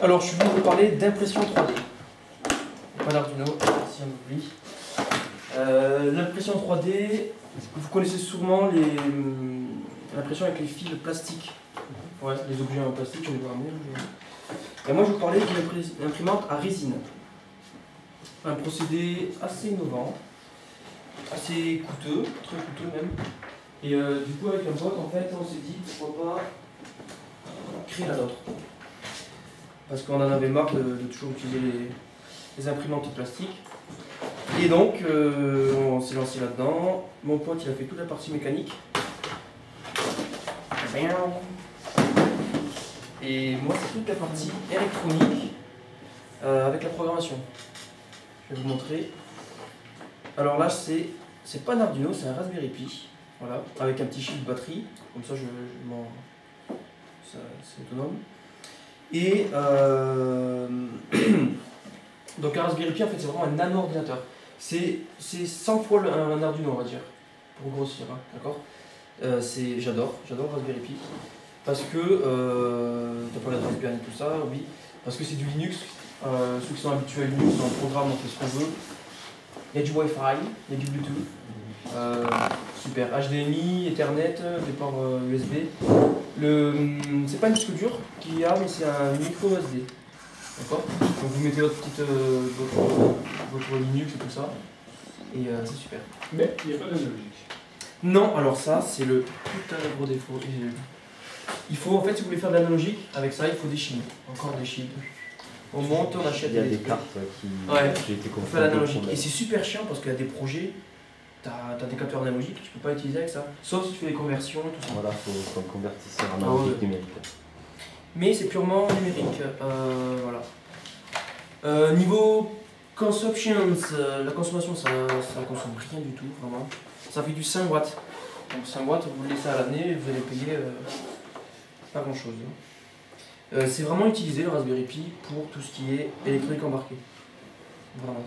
Alors, je vais vous parler d'impression 3D. Pas d'Arduino, si on oublie. L'impression 3D, vous connaissez sûrement l'impression avec les fils plastiques. Ouais, les objets en plastique, je vais vous ramener. Et moi, je vais vous parler d'une imprimante à résine. Un procédé assez innovant, assez coûteux, très coûteux même. Et du coup, avec un pote, en fait, on s'est dit pourquoi pas créer la nôtre. Parce qu'on en avait marre de toujours utiliser les imprimantes plastiques. Et donc, on s'est lancé là-dedans. Mon pote, il a fait toute la partie mécanique. Et moi, c'est toute la partie électronique avec la programmation. Je vais vous montrer. Alors là, c'est pas un Arduino, c'est un Raspberry Pi. Voilà, avec un petit chip de batterie. Comme ça, c'est autonome. Et donc un Raspberry Pi, en fait, c'est vraiment un nano-ordinateur. C'est 100 fois un Arduino, on va dire, pour grossir, hein, d'accord. J'adore Raspberry Pi, parce que, tu as parlé de Raspberry et tout ça, oui, parce que c'est du Linux. Ceux qui sont habitués à Linux, dans le programme, on fait ce qu'on veut. Il y a du Wi-Fi, il y a du Bluetooth. Super, HDMI, Ethernet, des ports USB. C'est pas une disque dur qu'il y a, mais c'est un micro SD. D'accord. Donc vous mettez votre Linux et tout ça. Et c'est super. Mais il n'y a pas d'analogique. Non, alors ça, c'est le putain de gros défaut. Il faut, en fait, si vous voulez faire de l'analogique, avec ça, il faut des chips. Encore des chips. On monte, on achète. Il y a des cartes qui j'ai été confrontées l'analogique. Et c'est super chiant parce qu'il y a des projets. T'as des capteurs analogiques que tu peux pas utiliser avec ça, sauf si tu fais des conversions et tout ça. Voilà, il faut qu'on convertisse en analogique numérique. Mais c'est purement numérique, voilà. Niveau consumption, la consommation, ça consomme rien du tout, vraiment. Ça fait du 5 watts. Donc 5 watts, vous le laissez à l'année, vous allez payer pas grand chose. C'est vraiment utilisé le Raspberry Pi pour tout ce qui est électronique embarquée. Vraiment.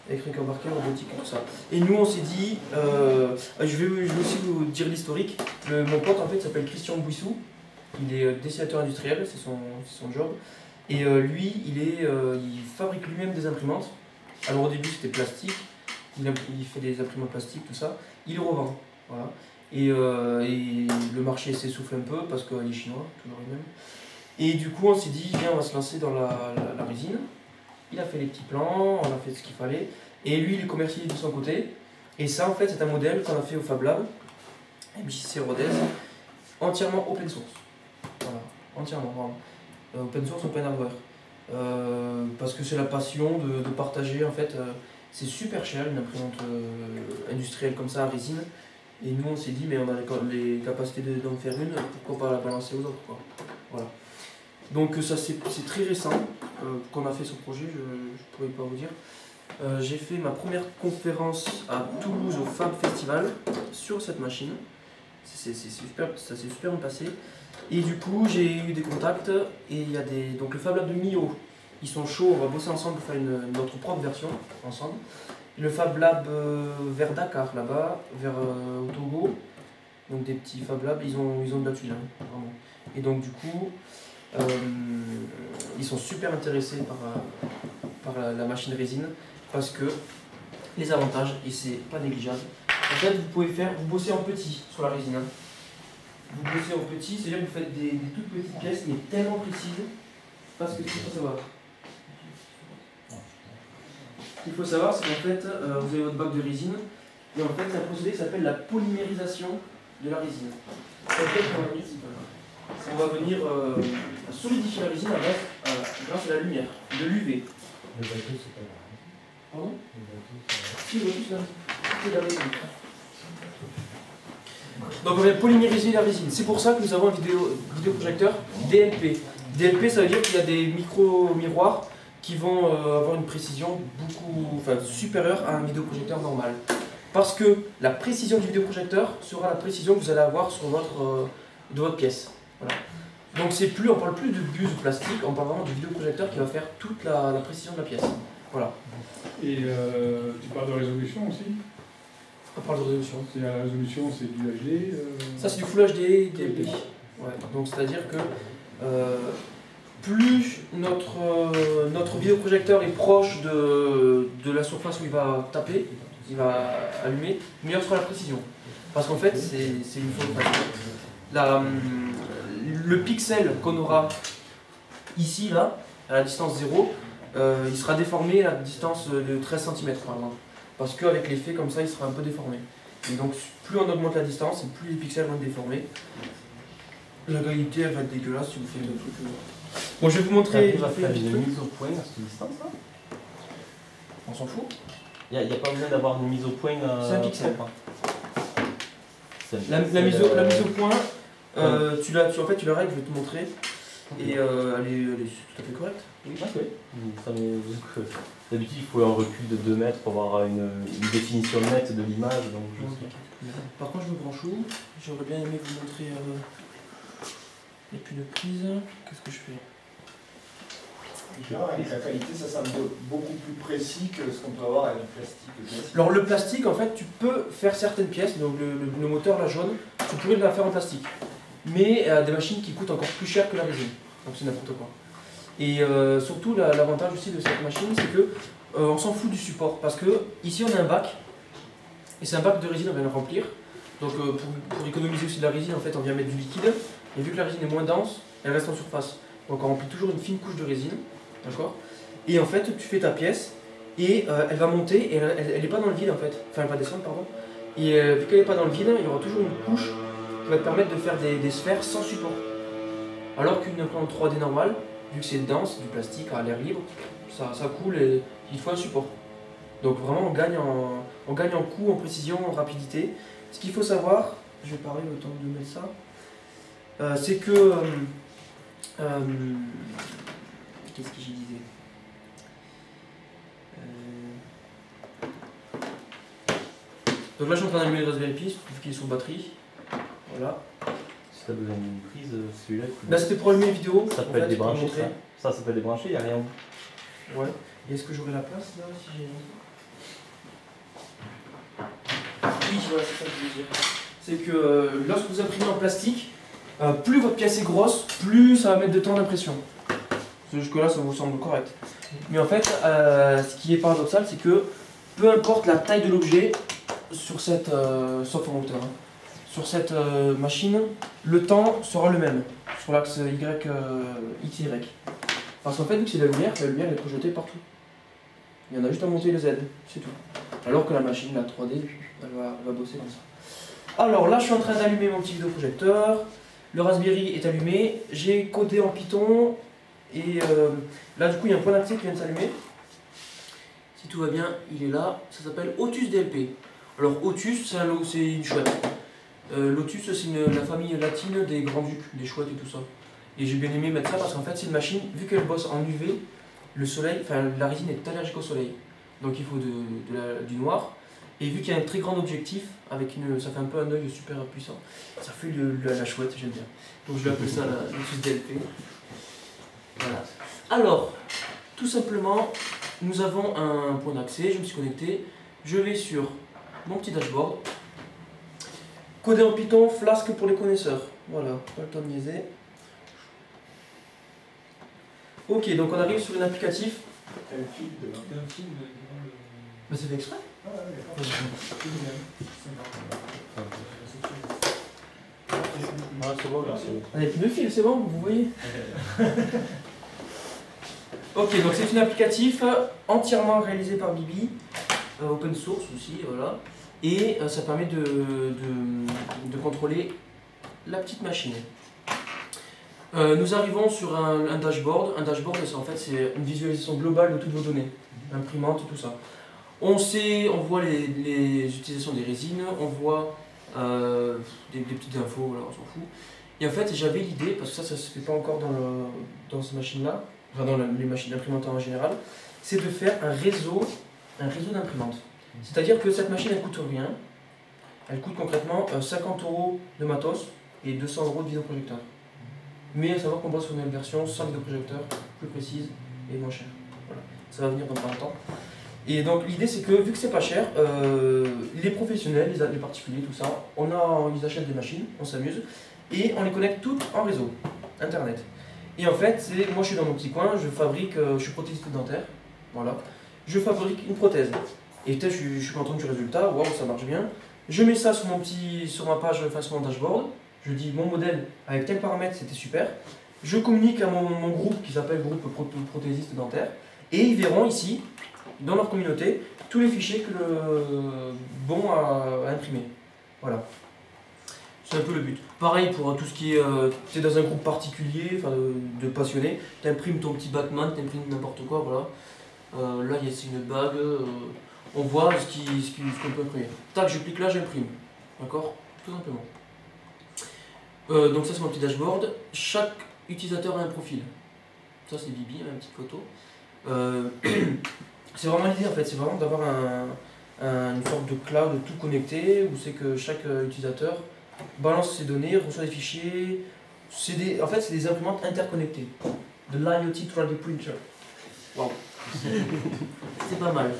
Électronique embarquée, robotique et tout ça. Et nous on s'est dit, je vais aussi vous dire l'historique. Mon pote en fait s'appelle Christian Bouissou, il est dessinateur industriel, c'est son job. Et lui, il fabrique lui-même des imprimantes. Alors au début c'était plastique, il fait des imprimantes plastiques, tout ça. Il les revend, voilà. Et le marché s'essouffle un peu parce que les Chinois, toujours les mêmes. Et du coup on s'est dit, viens on va se lancer dans la résine. Il a fait les petits plans, on a fait ce qu'il fallait, et lui il est commercialisé de son côté. Et ça en fait c'est un modèle qu'on a fait au Fab Lab, MJC Rodez, entièrement open source. Voilà, entièrement, vraiment. Open source, open hardware. Parce que c'est la passion de partager en fait. C'est super cher une imprimante industrielle comme ça à résine. Et nous on s'est dit mais on a les capacités d'en faire une, pourquoi pas la balancer aux autres quoi. Voilà. Donc ça c'est très récent qu'on a fait ce projet, je ne pourrais pas vous dire. J'ai fait ma première conférence à Toulouse au Fab Festival sur cette machine. Ça s'est super bien passé. Et du coup j'ai eu des contacts et il y a donc le Fab Lab de Millau, ils sont chauds, on va bosser ensemble pour faire notre propre version ensemble. Le Fab Lab vers Dakar là-bas, vers au Togo, donc des petits Fab Labs, ils ont de la tuile, hein, vraiment. Et donc du coup ils sont super intéressés par la machine résine parce que les avantages, et c'est pas négligeable, en fait vous bossez en petit sur la résine. Hein. Vous bossez en petit, c'est-à-dire que vous faites des toutes petites pièces mais tellement précises, parce que ce qu'il faut savoir. Ce qu'il faut savoir, c'est qu'en fait vous avez votre bac de résine et en fait c'est un procédé qui s'appelle la polymérisation de la résine. On va venir solidifier la résine grâce à la lumière, de l'UV. Le bateau, c'est pas grave. Pardon? Le bateau, Si, le bateau, c'est la résine. Donc on va polymériser la résine. C'est pour ça que nous avons un vidéoprojecteur DLP. DLP, ça veut dire qu'il y a des micro-miroirs qui vont avoir une précision supérieure à un vidéoprojecteur normal. Parce que la précision du vidéoprojecteur sera la précision que vous allez avoir sur de votre pièce. Voilà. Donc on parle plus de buse plastique, on parle vraiment du vidéoprojecteur qui va faire toute la précision de la pièce. Voilà. Et tu parles de résolution aussi? On parle de résolution. La résolution, c'est du HD Ça c'est du Full HD DLP. Ouais. Donc c'est-à-dire que plus notre vidéoprojecteur est proche de la surface où il va taper, il va allumer, meilleure sera la précision. Parce qu'en fait, c'est une faute. Le pixel qu'on aura ici, là, à la distance 0, il sera déformé à la distance de 13 cm par exemple. Parce qu'avec l'effet comme ça, il sera un peu déformé. Et donc, plus on augmente la distance, et plus les pixels vont être déformés. La qualité, elle va être dégueulasse si vous faites un truc. Bon, je vais vous montrer. Tu vas faire une mise au point à cette distance là. On s'en fout. Il n'y a pas besoin d'avoir une mise au point. C'est un pixel. C'est La mise au point, tu la règles, je vais te montrer. Et elle est tout à fait correcte. Oui. Ça d'habitude, il faut un recul de 2 mètres pour avoir une définition nette de l'image. Par contre, je me branche où? J'aurais bien aimé vous montrer les puits de prise. Qu'est-ce que je fais? Avec la qualité, ça semble beaucoup plus précis que ce qu'on peut avoir avec le plastique. Alors le plastique, en fait, tu peux faire certaines pièces, donc le moteur, la jaune, tu pourrais la faire en plastique. Mais des machines qui coûtent encore plus cher que la résine. Donc c'est n'importe quoi. Et surtout, l'avantage aussi de cette machine, c'est que on s'en fout du support. Parce que ici, on a un bac, et c'est un bac de résine, on vient le remplir. Donc pour économiser aussi de la résine, en fait, on vient mettre du liquide. Et vu que la résine est moins dense, elle reste en surface. Donc on remplit toujours une fine couche de résine. D'accord. Et en fait, tu fais ta pièce et elle va monter et elle n'est pas dans le vide en fait. Enfin, elle va descendre, pardon. Et vu qu'elle n'est pas dans le vide, il y aura toujours une couche qui va te permettre de faire des sphères sans support. Alors qu'une imprimante 3D normale, vu que c'est dense, du plastique à l'air libre, ça coule et il faut un support. Donc vraiment, on gagne en coût, en précision, en rapidité. Ce qu'il faut savoir, je vais parler le temps de mettre ça, c'est que... qu'est-ce que je disais? Donc là je suis en train d'allumer le Raspberry Pi, vu qu'il est sur batterie. Voilà. Si tu as besoin d'une prise, celui-là. Là c'était pour allumer les vidéos. Ça peut être débranché. Ça peut être débranché, il n'y a rien. Ouais. Et est-ce que j'aurai la place là si j'ai... Oui, voilà, c'est ça que je veux dire. C'est que lorsque vous imprimez en plastique, plus votre pièce est grosse, plus ça va mettre de temps d'impression. Jusque-là, ça vous semble correct. Mais en fait, ce qui est paradoxal, c'est que peu importe la taille de l'objet, sur cette, sauf en hauteur, hein, sur cette machine, le temps sera le même, sur l'axe XY. Parce qu'en fait, vu que c'est la lumière est projetée partout. Il y en a juste à monter les Z, c'est tout. Alors que la machine, la 3D, elle va bosser comme ça. Alors là, je suis en train d'allumer mon petit vidéoprojecteur. Le Raspberry est allumé. J'ai codé en Python. Et là, du coup, il y a un point d'accès qui vient de s'allumer. Si tout va bien, il est là. Ça s'appelle Otus DLP. Alors, Otus, c'est une chouette. Lotus, c'est la famille latine des grands-ducs, des chouettes et tout ça. Et j'ai bien aimé mettre ça parce qu'en fait, c'est une machine, vu qu'elle bosse en UV, le soleil, enfin, la résine est allergique au soleil. Donc, il faut du noir. Et vu qu'il y a un très grand objectif, ça fait un peu un œil super puissant, ça fait la chouette, j'aime bien. Donc, je vais appeler ça la Lotus DLP. Voilà. Alors, tout simplement, nous avons un point d'accès, je me suis connecté, je vais sur mon petit dashboard, codé en Python, Flask pour les connaisseurs, voilà, pas le temps de niaiser. Ok, donc on arrive sur un applicatif. Mais c'est fait exprès. C'est bon, merci. On a plus de fil, c'est bon, vous voyez. Ok, donc c'est un applicatif entièrement réalisé par Bibi, open source aussi, voilà. Et ça permet de contrôler la petite machine. Nous arrivons sur un dashboard. Un dashboard, c'est une visualisation globale de toutes vos données, imprimante, tout ça. On voit les utilisations des résines, on voit des petites infos, voilà, on s'en fout. Et en fait, j'avais l'idée, parce que ça se fait pas encore dans cette machine-là, enfin dans les machines d'imprimantes en général, c'est de faire un réseau d'imprimantes. C'est-à-dire que cette machine, elle coûte rien. Elle coûte concrètement 50 € de matos et 200 € de vidéoprojecteur. Mais à savoir qu'on bosse sur une version sans vidéoprojecteur, plus précise et moins chère. Voilà. Ça va venir dans pas longtemps. Et donc l'idée c'est que vu que c'est pas cher, les professionnels, les particuliers, tout ça, ils achètent des machines, on s'amuse, et on les connecte toutes en réseau, internet. Et en fait, moi je suis dans mon petit coin, je suis prothésiste dentaire, voilà. Je fabrique une prothèse. Et peut-être je suis content du résultat, waouh, ça marche bien. Je mets ça sur ma page, enfin sur mon dashboard. Je dis mon modèle avec tel paramètre, c'était super. Je communique à mon groupe qui s'appelle groupe prothésiste dentaire. Et ils verront ici, dans leur communauté, tous les fichiers que bon à imprimer. Voilà. C'est un peu le but. Pareil pour tout ce qui est, tu es dans un groupe particulier, enfin de passionnés, tu imprimes ton petit Batman, tu imprimes n'importe quoi, voilà. Là, c'est une bague, on voit ce qu'on peut imprimer. Tac, je clique là, j'imprime. D'accord? Tout simplement. Donc ça, c'est mon petit dashboard. Chaque utilisateur a un profil. Ça, c'est Bibi, une petite photo. C'est vraiment l'idée, en fait, c'est vraiment d'avoir une sorte de cloud tout connecté, où c'est que chaque utilisateur balance ses données, reçoit des fichiers. En fait, c'est des imprimantes interconnectées. De l'IoT 3D printer. Wow. C'est pas mal.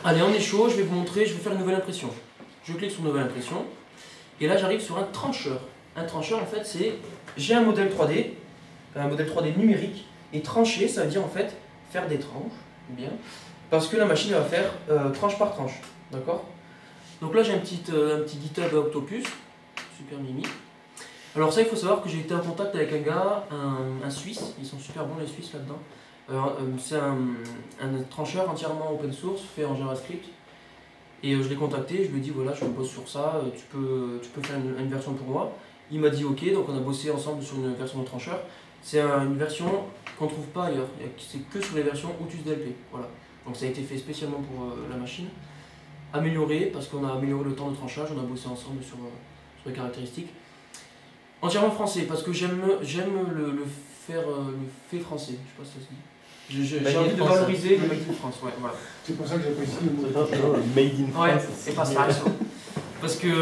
Allez, on est chaud, je vais vous montrer, je vais faire une nouvelle impression. Je clique sur nouvelle impression. Et là, j'arrive sur un trancheur. Un trancheur, en fait, c'est... J'ai un modèle 3D numérique. Et trancher, ça veut dire, en fait, faire des tranches. Bien. Parce que la machine va faire tranche par tranche. D'accord? Donc là, j'ai un petit GitHub Octopus. Super mimi. Alors ça, il faut savoir que j'ai été en contact avec un gars, un Suisse. Ils sont super bons, les Suisses, là-dedans. C'est un trancheur entièrement open source, fait en JavaScript. Et je l'ai contacté, je lui ai dit voilà, je bosse sur ça, tu peux faire une version pour moi. Il m'a dit ok, donc on a bossé ensemble sur une version de trancheur. C'est une version qu'on ne trouve pas ailleurs, c'est que sur les versions Otus DLP. Voilà. Donc ça a été fait spécialement pour la machine. Amélioré, parce qu'on a amélioré le temps de tranchage, on a bossé ensemble sur les caractéristiques. Entièrement français, parce que j'aime le fait français, je sais pas si ça se dit. J'ai envie de valoriser le Made in France, ouais, voilà. C'est pour ça que j'apprécie le mot. Made in France. Ouais, et pas ça. Parce que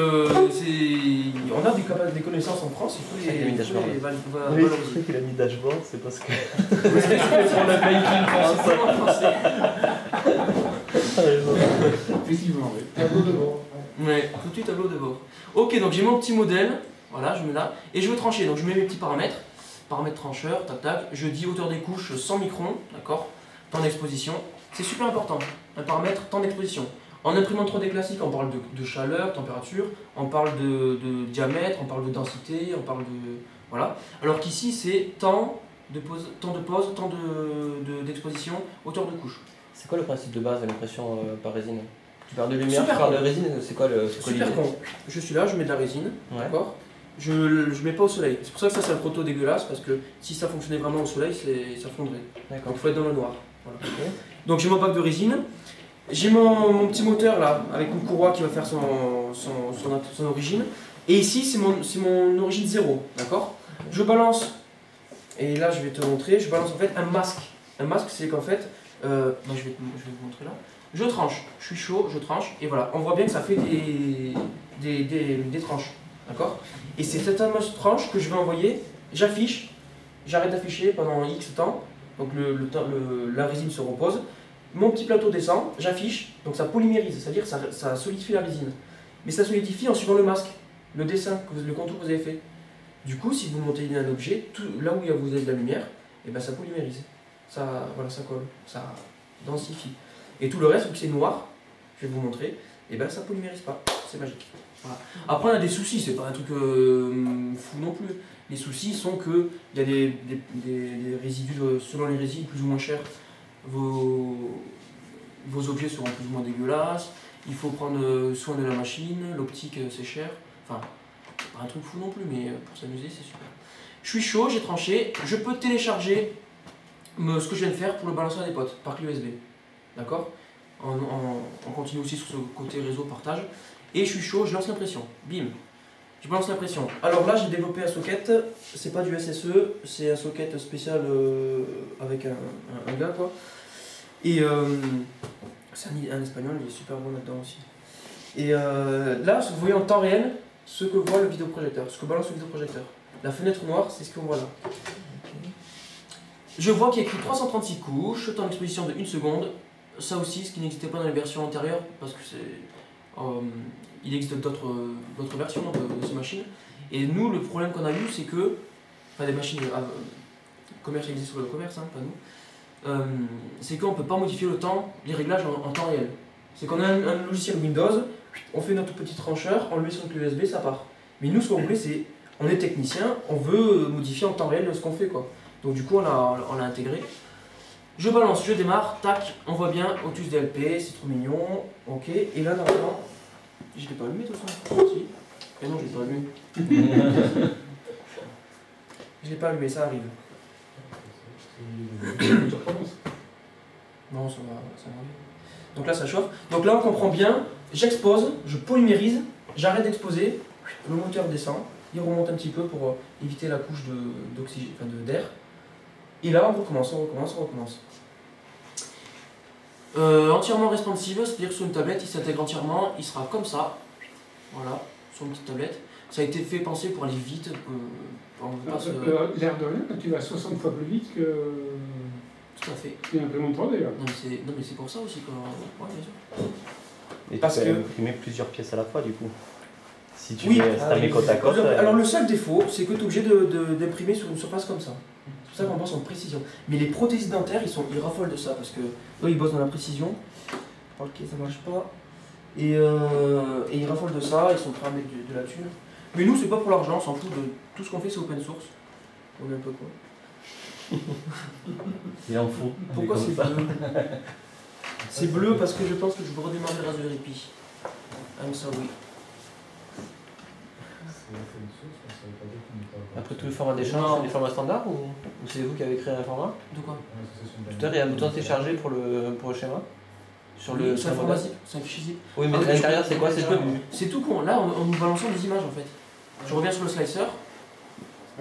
on a des connaissances en France, il faut les valoriser. Oui, qu'il a mis dashboard, c'est parce que... On a Made in France, c'est en français. Effectivement, oui. Tableau de bord. Ouais, tout de suite tableau de bord. Ok, donc j'ai mon petit modèle, voilà, je mets là, et je veux trancher, donc je mets mes petits paramètres. Paramètres trancheur, tac tac, je dis hauteur des couches 100 microns, d'accord, temps d'exposition, c'est super important, un paramètre temps d'exposition. En imprimante 3D classique, on parle de chaleur, température, on parle de diamètre, on parle de densité, on parle de... Voilà. Alors qu'ici, c'est temps de pose, temps d'exposition, hauteur de couche. C'est quoi le principe de base de l'impression par résine? Tu parles de lumière, Super tu parles de résine, c'est quoi le... Super con. Je suis là, je mets de la résine, ouais. d'accord. Je ne mets pas au soleil. C'est pour ça que ça c'est un proto dégueulasse, parce que si ça fonctionnait vraiment au soleil, ça fondrait. Donc il faut être dans le noir. Voilà. Okay. Donc j'ai mon bac de résine. J'ai mon petit moteur là, avec une courroie qui va faire son origine. Et ici c'est mon origine 0. D'accord. Je balance, et là je vais te montrer, je balance en fait un masque. Un masque c'est qu'en fait, je vais vous montrer là. Je tranche, je suis chaud, je tranche, et voilà. On voit bien que ça fait des tranches. D'accord. Et c'est cette fameuse tranche que je vais envoyer, j'affiche, j'arrête d'afficher pendant X temps, donc la résine se repose, mon petit plateau descend, j'affiche, donc ça polymérise, c'est-à-dire ça solidifie la résine. Mais ça solidifie en suivant le masque, le dessin, le contour que vous avez fait. Du coup, si vous montez un objet, là où vous avez de la lumière, et ben ça polymérise, ça colle, ça densifie. Et tout le reste, vu que c'est noir, je vais vous montrer, et ben ça polymérise pas, c'est magique. Voilà. Après on a des soucis, c'est pas un truc fou non plus. Les soucis sont que il y a des résidus, selon les résidus plus ou moins chers, vos objets seront plus ou moins dégueulasses, il faut prendre soin de la machine, l'optique c'est cher, enfin c'est pas un truc fou non plus, mais pour s'amuser c'est super. Je suis chaud, j'ai tranché, je peux télécharger ce que je viens de faire pour le balancer à des potes par clé USB. D'accord. On continue aussi sur ce côté réseau partage. Et je suis chaud, je lance l'impression. Bim. Je balance l'impression. Alors là, j'ai développé un socket. C'est pas du SSE, c'est un socket spécial avec un gars, quoi. Et c'est un espagnol, il est super bon là-dedans aussi. Et là, vous voyez en temps réel ce que voit le vidéoprojecteur, ce que balance le vidéoprojecteur. La fenêtre noire, c'est ce qu'on voit là. Je vois qu'il y a écrit 336 couches, temps d'exposition de 1 seconde. Ça aussi, ce qui n'existait pas dans les versions antérieures, parce que il existe d'autres versions de ces machines. Et nous, le problème qu'on a eu, c'est que, enfin des machines commercialisé sur le commerce, hein, pas nous, c'est qu'on ne peut pas modifier le temps, les réglages en temps réel. C'est qu'on a un logiciel Windows, on fait notre petit trancheur, on le met sur une clé USB, ça part. Mais nous, ce qu'on voulait, c'est, on est technicien, on veut modifier en temps réel ce qu'on fait, quoi. Donc du coup, on l'a intégré. Je balance, je démarre, tac, on voit bien, Otus DLP, c'est trop mignon, ok. Et là, normalement, je l'ai pas allumé de toute façon. Si. Et non, je l'ai pas allumé. Je l'ai pas allumé, ça arrive. Non, ça va arriver. Donc là, ça chauffe. Donc là, on comprend bien, j'expose, je polymérise, j'arrête d'exposer, le moteur descend, il remonte un petit peu pour éviter la couche d'oxygène, enfin d'air. Et là, on recommence. Entièrement responsive, c'est-à-dire que sur une tablette, il s'intègre entièrement, il sera comme ça. Voilà, sur une petite tablette. Ça a été fait penser pour aller vite. L'air de rien, quand tu vas 60 fois plus vite que. Tout à fait. C'est implémentant d'ailleurs. Non, mais c'est pour ça aussi. Ouais, bien sûr. Et Parce tu peux que- imprimer plusieurs pièces à la fois, du coup. Si tu Oui. mets, si t'as mis côte à côte. Alors le seul défaut, c'est que tu es obligé d'imprimer sur une surface comme ça. C'est pour ça qu'on pense en précision. Mais les prothésistes dentaires, ils raffolent de ça parce que eux, ils bossent dans la précision. Ok, ça marche pas. Et ils raffolent de ça, ils sont prêts à mettre de la thune. Mais nous, c'est pas pour l'argent, on s'en fout de tout ce qu'on fait, c'est open source. On est un peu quoi. Il en faut. Pourquoi Comme c'est ça. bleu? C'est bleu parce que je pense que je veux redémarrer le Raspberry Pi. I'm sorry. Après tous les formats d'échange, c'est des formats standards ou c'est vous qui avez créé un format? De quoi? Tout à l'heure, il y a un bouton télécharger pour le schéma. Sur le C'est un format zip, c'est un fichier zip. Oui, mais Ah, à l'intérieur, c'est quoi? C'est tout. C'est tout con. Là, on nous balançons des images en fait. Je reviens sur le slicer.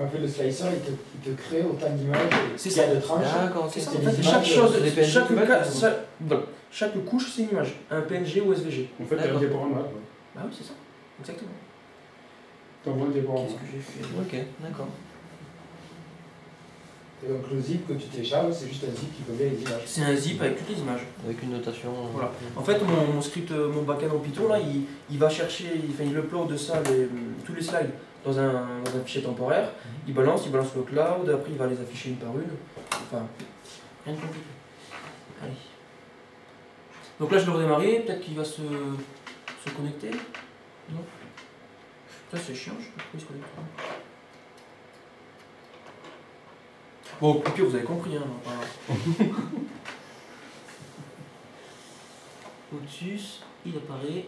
En fait, le slicer, il te crée autant d'images C'est qu'il y a ça. de tranches. D'accord, ok. C'est ça. c'est En des fait, images, chaque chose, des PNG chaque, qui valent, ca- ou- ça- bon, chaque couche, c'est une image. Un PNG ou SVG. En fait, t'as un D'accord. diaporama. Bah oui, c'est ça. Exactement. T'envoies un diaporama. Qu'est-ce que j'ai fait? Ok, d'accord. Et donc le zip que tu télécharges, c'est juste un zip qui contient les images. C'est un zip avec toutes les images. Avec une notation. Voilà. En fait, mon script, mon backend en Python, là, il va chercher, il upload de ça, tous les slides dans un fichier temporaire. Il balance le cloud, après il va les afficher une par une. Enfin, rien de compliqué. Allez. Donc là, je vais le redémarrer, peut-être qu'il va se connecter. Non? Ça, c'est chiant, je sais pas pourquoi il se connecte pas. Bon, au pire, vous avez compris, hein. Voilà. Otus, il apparaît.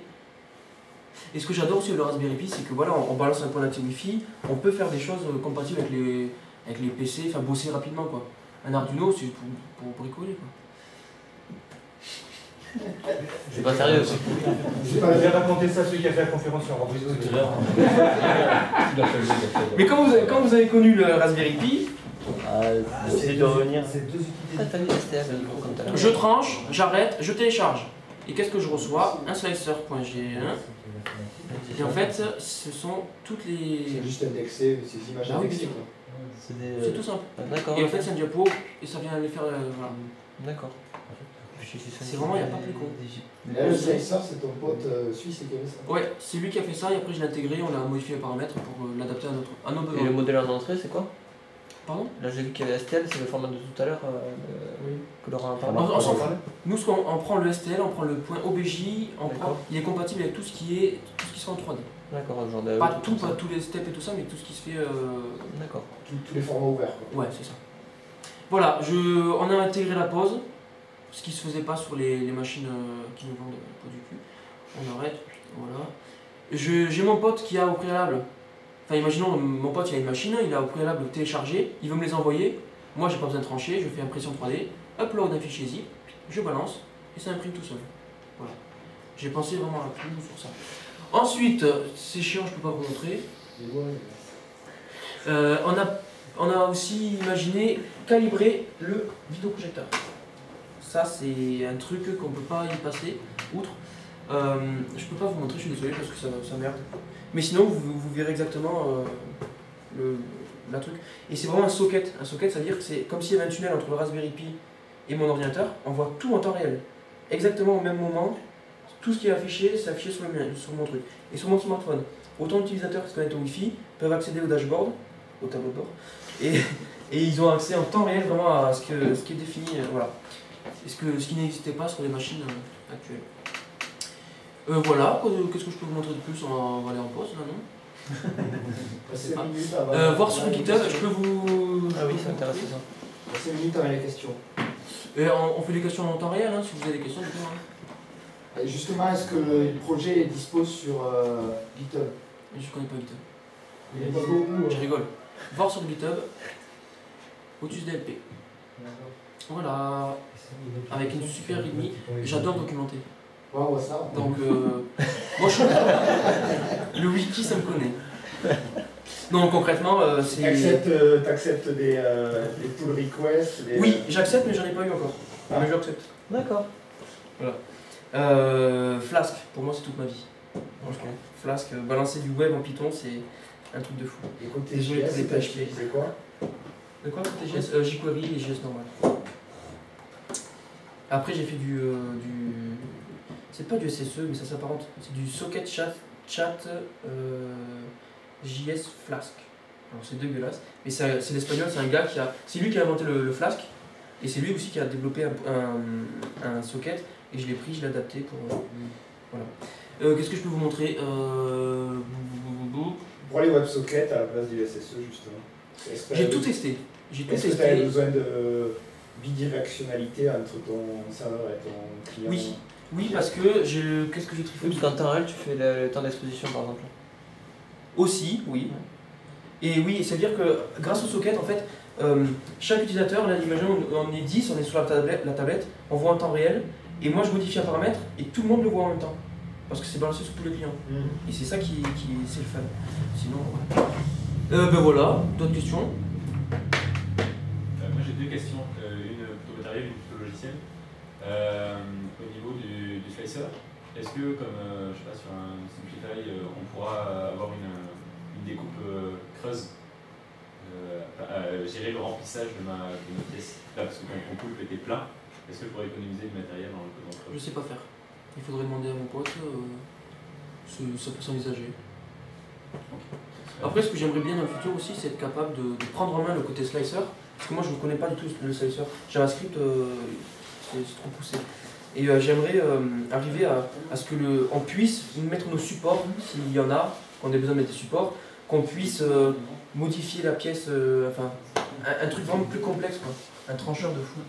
Et ce que j'adore aussi avec le Raspberry Pi, c'est que voilà, on balance un point d'accès Wi-Fi, on peut faire des choses compatibles avec les PC, enfin bosser rapidement quoi. Un Arduino, c'est pour bricoler quoi. C'est pas sérieux. C'est pas J'ai raconté ça à celui qui a fait la conférence sur Arduino tout à l'heure. Mais quand vous avez connu le Raspberry Pi, Essayer de revenir. C'est deux unités. Ah, t'as mis STL comme tout à l'heure. je tranche, j'arrête, je télécharge. Et qu'est-ce que je reçois? Un slicer.g1. Et en fait, ce sont toutes les. C'est juste indexé, ces images Ah oui, indexées. bien quoi. C'est des. C'est tout simple. Ah, d'accord. Et en fait, c'est un diapo et ça vient les faire. Voilà. D'accord. C'est vraiment, il n'y a pas plus con. Et là, le slicer, c'est ton pote suisse qui avait ça. Ouais, c'est lui qui a fait ça et après je l'ai intégré, on a modifié les paramètres pour l'adapter à nos Et besoins. le modèle en entrée, c'est quoi? Pardon? Là, j'ai vu qu'il y avait STL, c'est le format de tout à l'heure que Laurent a parlé. On s'en fout. Nous, on prend le STL, on prend le point OBJ, D'accord. il est compatible avec tout ce qui se fait en 3D. D'accord, genre de. Pas tous les steps et tout ça, mais tout ce qui se fait. D'accord. Tous les formats ouverts. Quoi. Ouais, c'est ça. Voilà, on a intégré la pause, ce qui se faisait pas sur les machines qui nous vendent pas du cul. On arrête, voilà. J'ai mon pote qui a au préalable. Enfin, imaginons, mon pote il a une machine, il a au préalable téléchargé, il veut me les envoyer. Moi, j'ai pas besoin de trancher, je fais impression 3D, upload un fichier zip, je balance et ça imprime tout seul. Voilà. J'ai pensé vraiment à tout sur ça. Ensuite, c'est chiant, je peux pas vous montrer. On a aussi imaginé calibrer le vidéoprojecteur. Ça, c'est un truc qu'on peut pas y passer outre. Je peux pas vous montrer, je suis désolé parce que ça merde. Mais sinon, vous verrez exactement la truc. Et c'est vraiment un socket. Un socket, ça veut dire que c'est comme s'il y avait un tunnel entre le Raspberry Pi et mon ordinateur. On voit tout en temps réel. Exactement au même moment. Tout ce qui est affiché, c'est affiché sur mon truc. Et sur mon smartphone, autant d'utilisateurs qui se connectent au Wi-Fi peuvent accéder au dashboard, au tableau de bord, Et ils ont accès en temps réel vraiment à ce qui est défini, voilà. Ce qui n'existait pas sur les machines actuelles. Voilà, qu'est-ce que je peux vous montrer de plus? On va aller en pause là, non? Passez pas. une minute avant. Voir sur GitHub, je peux vous... Ah oui, c'est intéressant ça. Passez une minute avant les questions. Et on fait des questions en temps réel, hein, si vous avez des questions, du coup. Hein. Et justement, est-ce que le projet est dispo sur GitHub? Je connais pas GitHub. Il y a pas beaucoup. Je rigole. Voir sur GitHub, Otus DLP. Voilà, avec une super readme. J'adore documenter. Ouais, on voit ça. Donc, moi je suis... Le wiki, ça me connaît. Non, concrètement, c'est... T'acceptes des pull requests Oui, j'accepte, mais j'en ai pas eu encore. Ah. Mais j'accepte. D'accord. Voilà. Flask, pour moi, c'est toute ma vie. Franchement. Flask, balancer du web en Python, c'est un truc de fou. Et côté Désolé JS, pour les t'as PHP. utilisé quoi? De quoi côté JS? jQuery et JS normal. Après, j'ai fait du... C'est pas du SSE, mais ça s'apparente. C'est du socket chat JS Flask. Alors c'est dégueulasse, mais c'est l'espagnol, c'est un gars qui a... C'est lui qui a inventé le Flask, et c'est lui aussi qui a développé un socket, et je l'ai pris, je l'ai adapté pour... Voilà. Qu'est-ce que je peux vous montrer Pour les WebSockets à la place du SSE, justement. J'ai tout testé. J'ai tout Est-ce que tu as testé. besoin de bidirectionnalité entre ton serveur et ton client? Oui. Oui, parce que qu'est-ce que j'ai triffé? Oui, parce qu'en temps réel, tu fais le temps d'exposition par exemple. Aussi, oui. Et oui, c'est-à-dire que grâce au socket, en fait, chaque utilisateur, là, imaginons, on est 10, on est sur la tablette, on voit en temps réel, et moi je modifie un paramètre, et tout le monde le voit en même temps. Parce que c'est balancé sur tous les clients. Et c'est ça qui c'est le fun. Sinon, voilà. Ben voilà, d'autres questions? Moi j'ai deux questions, une plutôt matérielle, une plutôt logicielle. Au niveau du slicer, est-ce que comme je sais pas, sur un Simplify, on pourra avoir une découpe creuse, gérer le remplissage de ma pièce là, parce que quand mon poulpe était plein, est-ce que je pourrais économiser du matériel dans le code? Je sais pas faire. Il faudrait demander à mon pote, ça peut s'envisager. Après, ce que j'aimerais bien dans le futur aussi, c'est être capable de prendre en main le côté slicer, parce que moi je ne connais pas du tout le slicer. JavaScript, c'est trop poussé. Et j'aimerais arriver à ce que on puisse mettre nos supports, s'il y en a, qu'on ait besoin de mettre des supports, qu'on puisse modifier la pièce, enfin, un truc vraiment plus complexe, quoi. Un trancheur de fou.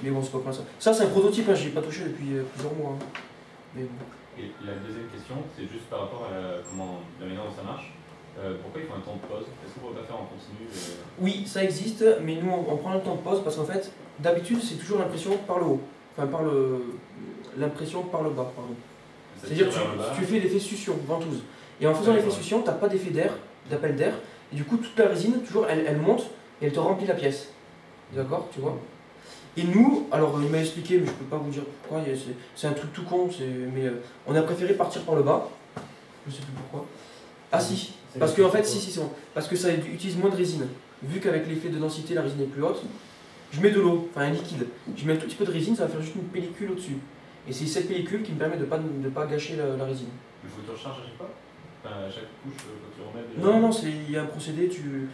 Mais bon, c'est pas pour ça. Ça, c'est un prototype, hein, j'y ai pas touché depuis plusieurs mois. Hein. Mais bon. Et la deuxième question, c'est juste par rapport à la manière dont ça marche. Pourquoi il faut un temps de pause? Est-ce qu'on ne peut pas faire en continu Oui, ça existe, mais nous on prend le temps de pause parce qu'en fait, d'habitude, c'est toujours l'impression par le haut. Enfin, l'impression par le bas, pardon. C'est-à-dire que tu fais l'effet succion, ventouse. Et en faisant l'effet succion, tu n'as pas d'effet d'air, d'appel d'air. Et du coup, toute la résine, toujours, elle monte et elle te remplit la pièce. D'accord, tu vois? Et nous, alors il m'a expliqué, mais je peux pas vous dire pourquoi, c'est un truc tout con, mais on a préféré partir par le bas. Je sais plus pourquoi. Ah si, parce que en fait, si, parce que ça utilise moins de résine. Vu qu'avec l'effet de densité, la résine est plus haute, je mets de l'eau, enfin un liquide. Je mets un tout petit peu de résine, ça va faire juste une pellicule au-dessus. Et c'est cette pellicule qui me permet de pas gâcher la résine. Il faut que tu recharges à chaque fois? Enfin, à chaque couche, faut que tu remettes déjà... Non, il y a un procédé, tu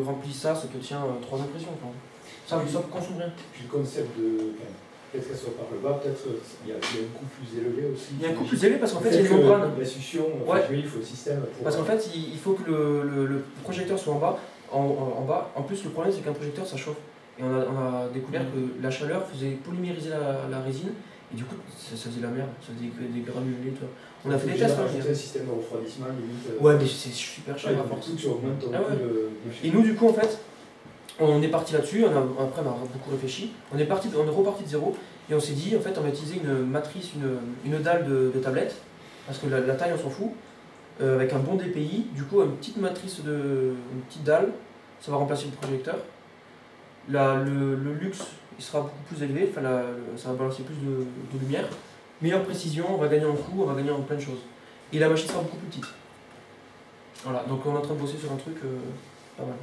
remplis ça te tient 3 impressions. Enfin. Ça consomme rien. Puis le concept de... Peut-être qu'elle soit par le bas, peut-être il y a un coût plus élevé aussi. Il y a un coût plus élevé parce qu'en fait, il y a une membrane. La succion, ouais. il faut le système pour... Parce qu'en fait, il faut que le projecteur soit en bas. En plus, le problème, c'est qu'un projecteur, ça chauffe. Et on a découvert que la chaleur faisait polymériser la résine. Et du coup, ça faisait la merde, ça faisait des granulés. On a fait des tests. Un système de refroidissement, limite. Ouais, mais c'est super cher. Tu augmentes ton coût de... Et nous, du coup, en fait, on est parti là-dessus. Après, on a beaucoup réfléchi. On est reparti de zéro. Et on s'est dit, en fait, on va utiliser une matrice, une dalle de tablette. Parce que la taille, on s'en fout. Avec un bon DPI. Du coup, une petite matrice, une petite dalle. Ça va remplacer le projecteur. Le luxe, il sera beaucoup plus élevé, enfin, ça va balancer plus de lumière. Meilleure précision, on va gagner en coût, on va gagner en plein de choses. Et la machine sera beaucoup plus petite. Voilà, donc on est en train de bosser sur un truc pas mal.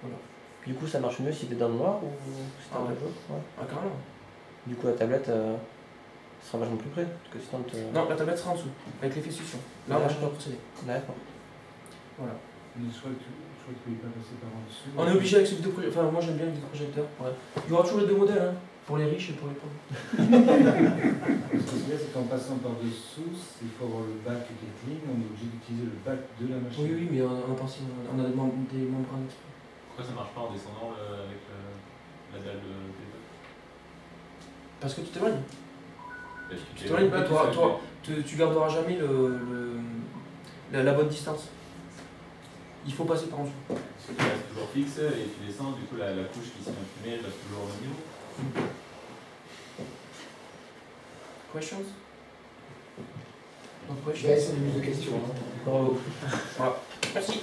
Voilà. Du coup, ça marche mieux si t'es dans le noir ou si t'es en ouais. jour? Ouais. Ah, carrément. Du coup, la tablette sera vachement plus près que si Non, la tablette sera en dessous, avec l'effet succion. Là, on va changer de procédé. D'accord. Voilà. Mais soit crois qu'il ne peut pas passer par en dessous. On est obligé avec ce vidéoprojecteur. Enfin, moi j'aime bien le vidéoprojecteur. Ouais. Il y aura toujours les deux modèles, hein, pour les riches et pour les pauvres. Ce qui se passe, c'est qu'en passant par dessous, il faut avoir le bac Gatling, on est obligé d'utiliser le bac de la machine. Oui, mais on a pensé, on a des membranes. Pourquoi ça marche pas en descendant avec la dalle de téléphone? Parce que tu t'éloignes. Parce que Tu t'éloignes, tu garderas jamais la bonne distance. Il faut passer par en dessous. Parce que tu restes toujours fixe et tu descends, du coup la couche qui s'est imprimée, elle reste toujours au même niveau. Questions? No Je vais questions? essayer de questions. Bravo. Voilà. Merci.